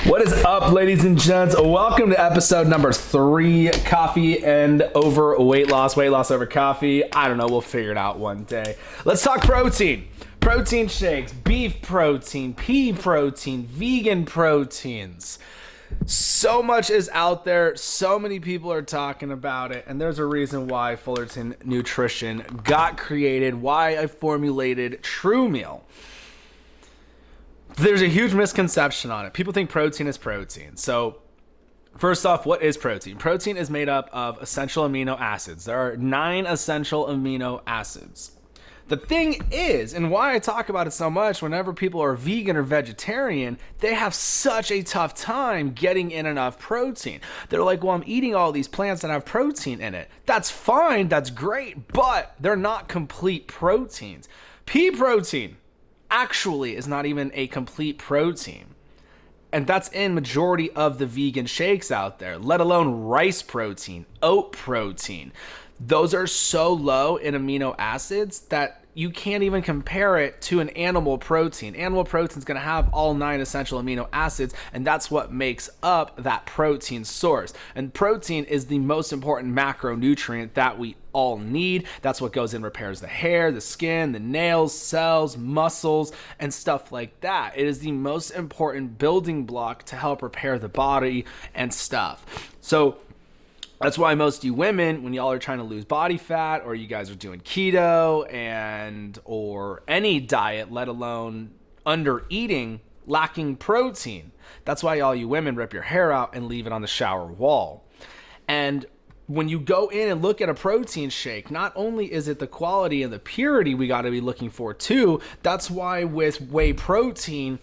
What is up, ladies and gents? Welcome to episode number 3, coffee and over weight loss over coffee. I don't know, we'll figure it out one day. Let's talk protein. Protein shakes, beef protein, pea protein, vegan proteins. So much is out there, so many people are talking about it, and there's a reason why Fullerton Nutrition got created, why I formulated True Meal. There's a huge misconception on it. People think protein is protein. So first off, what is protein? Protein is made up of essential amino acids. There are 9 essential amino acids. The thing is, and why I talk about it so much, whenever people are vegan or vegetarian, they have such a tough time getting in enough protein. They're like, well, I'm eating all these plants that have protein in it. That's fine, that's great, but they're not complete proteins. Pea protein actually is not even a complete protein. And that's in majority of the vegan shakes out there, let alone rice protein, oat protein. Those are so low in amino acids that you can't even compare it to an animal protein. Animal protein is going to have all 9 essential amino acids, and that's what makes up that protein source. And protein is the most important macronutrient that we all need. That's what goes in, repairs the hair, the skin, the nails, cells, muscles, and stuff like that. It is the most important building block to help repair the body and stuff. So that's why most of you women, when y'all are trying to lose body fat, or you guys are doing keto or any diet, let alone under eating, lacking protein, that's why all you women rip your hair out and leave it on the shower wall. And when you go in and look at a protein shake, not only is it the quality and the purity we got to be looking for too, that's why with whey protein,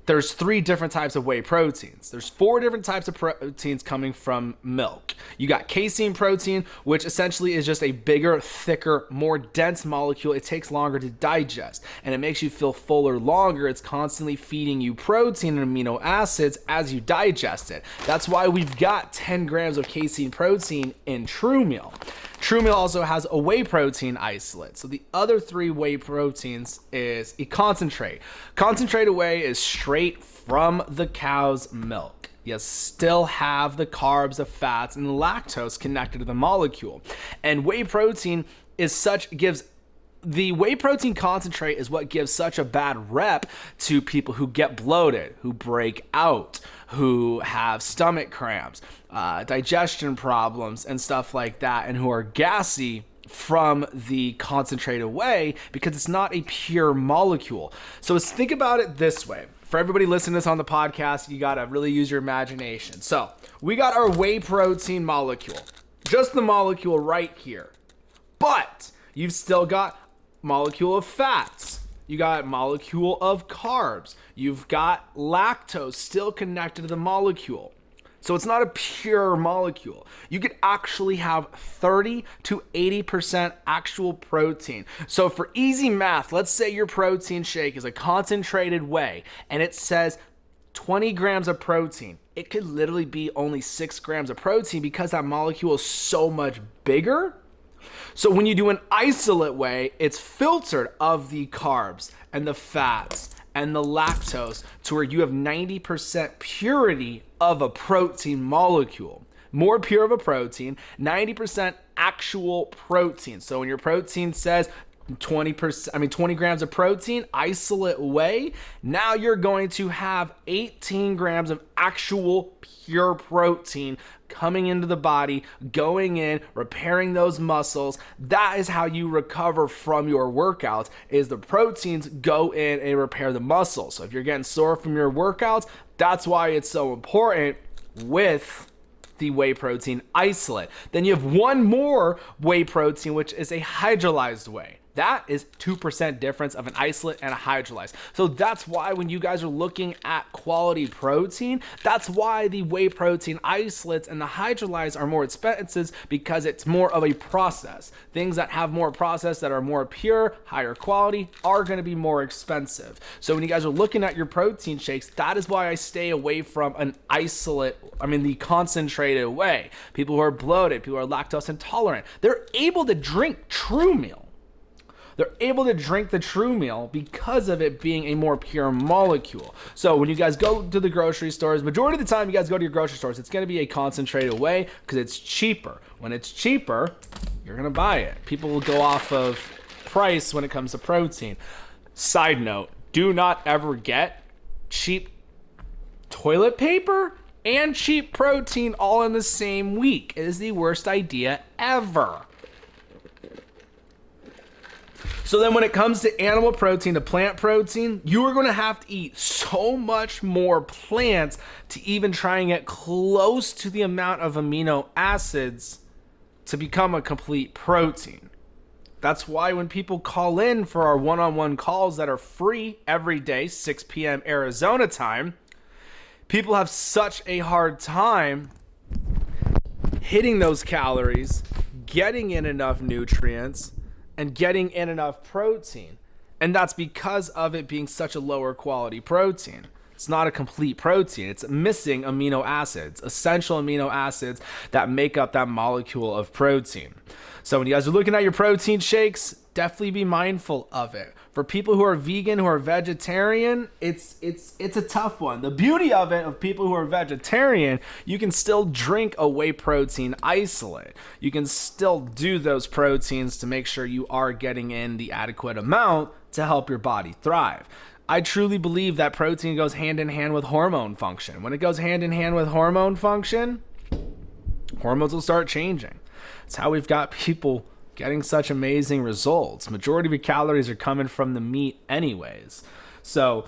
there's 3 different types of whey proteins. There's 4 different types of proteins coming from milk. You got casein protein, which essentially is just a bigger, thicker, more dense molecule. It takes longer to digest, and it makes you feel fuller longer. It's constantly feeding you protein and amino acids as you digest it. That's why we've got 10 grams of casein protein in True Meal. True Meal also has a whey protein isolate. So the other 3 whey proteins is a concentrate. Concentrated whey is straight from the cow's milk. You still have the carbs, the fats, and the lactose connected to the molecule. And whey protein the whey protein concentrate is what gives such a bad rep to people who get bloated, who break out, who have stomach cramps, digestion problems, and stuff like that, and who are gassy from the concentrated whey because it's not a pure molecule. So let's think about it this way. For everybody listening to this on the podcast, you got to really use your imagination. So we got our whey protein molecule, just the molecule right here. But you've still got molecule of fats. You got molecule of carbs. You've got lactose still connected to the molecule. So it's not a pure molecule. You could actually have 30 to 80% actual protein. So for easy math, let's say your protein shake is a concentrated whey and it says 20 grams of protein. It could literally be only 6 grams of protein because that molecule is so much bigger. So when you do an isolate whey, it's filtered of the carbs and the fats and the lactose to where you have 90% purity of a protein molecule. More pure of a protein, 90% actual protein. So when your protein says 20 grams of protein, isolate whey, now you're going to have 18 grams of actual pure protein coming into the body, going in, repairing those muscles. That is how you recover from your workouts, is the proteins go in and repair the muscles. So if you're getting sore from your workouts, that's why it's so important with the whey protein isolate. Then you have one more whey protein, which is a hydrolyzed whey. That is 2% difference of an isolate and a hydrolyzed. So that's why when you guys are looking at quality protein, that's why the whey protein isolates and the hydrolyzed are more expensive, because it's more of a process. Things that have more process, that are more pure, higher quality, are going to be more expensive. So when you guys are looking at your protein shakes, that is why I stay away from the concentrated whey. People who are bloated, people who are lactose intolerant, they're able to drink True Meal. They're able to drink the true meal because of it being a more pure molecule. So when you guys go to the grocery stores, majority of the time you guys go to your grocery stores, it's going to be a concentrated whey because it's cheaper. When it's cheaper, you're going to buy it. People will go off of price when it comes to protein. Side note, do not ever get cheap toilet paper and cheap protein all in the same week. It is the worst idea ever. So then when it comes to animal protein to plant protein, you are going to have to eat so much more plants to even try and get close to the amount of amino acids to become a complete protein. That's why when people call in for our one-on-one calls that are free every day, 6 p.m. Arizona time, people have such a hard time hitting those calories, getting in enough nutrients, and getting in enough protein. And that's because of it being such a lower quality protein. It's not a complete protein. It's missing amino acids, essential amino acids that make up that molecule of protein. So when you guys are looking at your protein shakes, definitely be mindful of it. For people who are vegan, who are vegetarian, it's a tough one. The beauty of it, of people who are vegetarian, you can still drink a whey protein isolate. You can still do those proteins to make sure you are getting in the adequate amount to help your body thrive. I truly believe that protein goes hand in hand with hormone function. When it goes hand in hand with hormone function, hormones will start changing. It's how we've got people getting such amazing results. Majority of your calories are coming from the meat anyways. So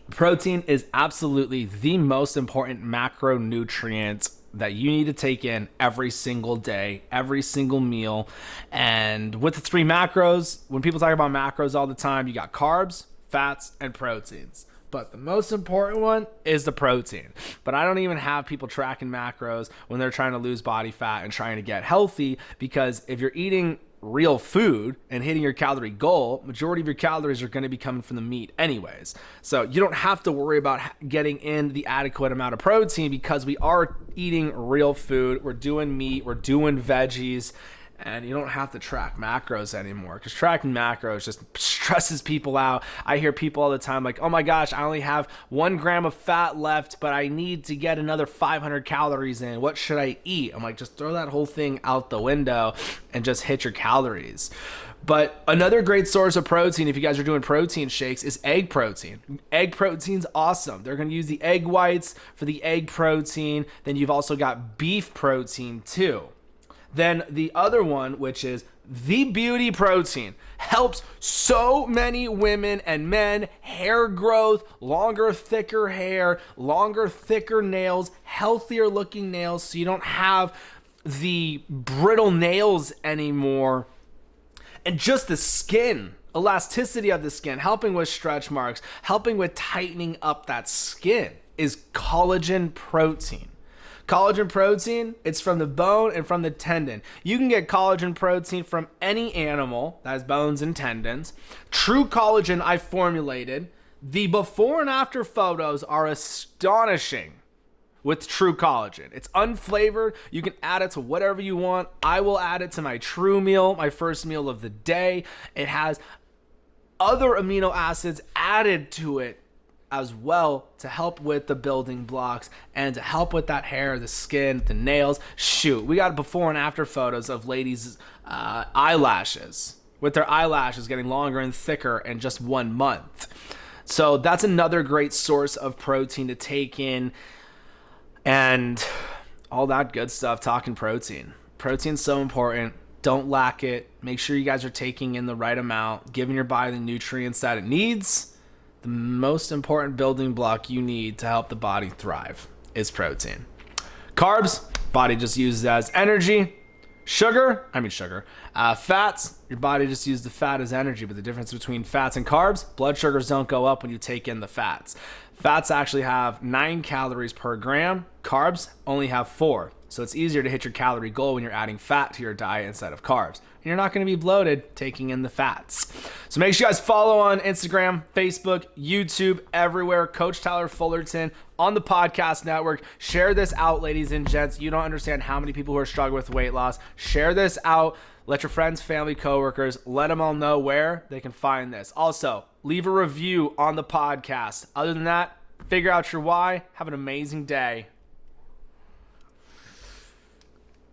protein is absolutely the most important macronutrient that you need to take in every single day, every single meal. And with the 3 macros, when people talk about macros all the time, you got carbs, fats, and proteins. But the most important one is the protein. But I don't even have people tracking macros when they're trying to lose body fat and trying to get healthy, because if you're eating real food and hitting your calorie goal, majority of your calories are going to be coming from the meat anyways. So you don't have to worry about getting in the adequate amount of protein because we are eating real food. We're doing meat, we're doing veggies. And you don't have to track macros anymore, because tracking macros just stresses people out. I hear people all the time like, oh my gosh, I only have 1 gram of fat left, but I need to get another 500 calories in. What should I eat? I'm like, just throw that whole thing out the window and just hit your calories. But another great source of protein, if you guys are doing protein shakes, is egg protein. Egg protein's awesome. They're going to use the egg whites for the egg protein. Then you've also got beef protein too. Then the other one, which is the beauty protein, helps so many women and men, hair growth, longer, thicker hair, longer, thicker nails, healthier looking nails, so you don't have the brittle nails anymore. And just the skin, elasticity of the skin, helping with stretch marks, helping with tightening up that skin, is collagen protein. Collagen protein, it's from the bone and from the tendon. You can get collagen protein from any animal that has bones and tendons. True collagen I formulated. The before and after photos are astonishing with true collagen. It's unflavored. You can add it to whatever you want. I will add it to my true meal, my first meal of the day. It has other amino acids added to it as well to help with the building blocks and to help with that hair, the skin, the nails. Shoot, we got before and after photos of ladies' eyelashes, with their eyelashes getting longer and thicker in just 1 month. So that's another great source of protein to take in, and all that good stuff. Talking protein. Protein's so important. Don't lack it. Make sure you guys are taking in the right amount, giving your body the nutrients that it needs. The most important building block you need to help the body thrive is protein. Carbs, body just uses as energy. Fats, your body just uses the fat as energy. But the difference between fats and carbs, blood sugars don't go up when you take in the fats. Fats actually have 9 calories per gram. Carbs only have 4. So it's easier to hit your calorie goal when you're adding fat to your diet instead of carbs. And you're not going to be bloated taking in the fats. So make sure you guys follow on Instagram, Facebook, YouTube, everywhere. Coach Tyler Fullerton on the podcast network. Share this out, ladies and gents. You don't understand how many people who are struggling with weight loss. Share this out. Let your friends, family, coworkers, let them all know where they can find this. Also, leave a review on the podcast. Other than that, figure out your why. Have an amazing day.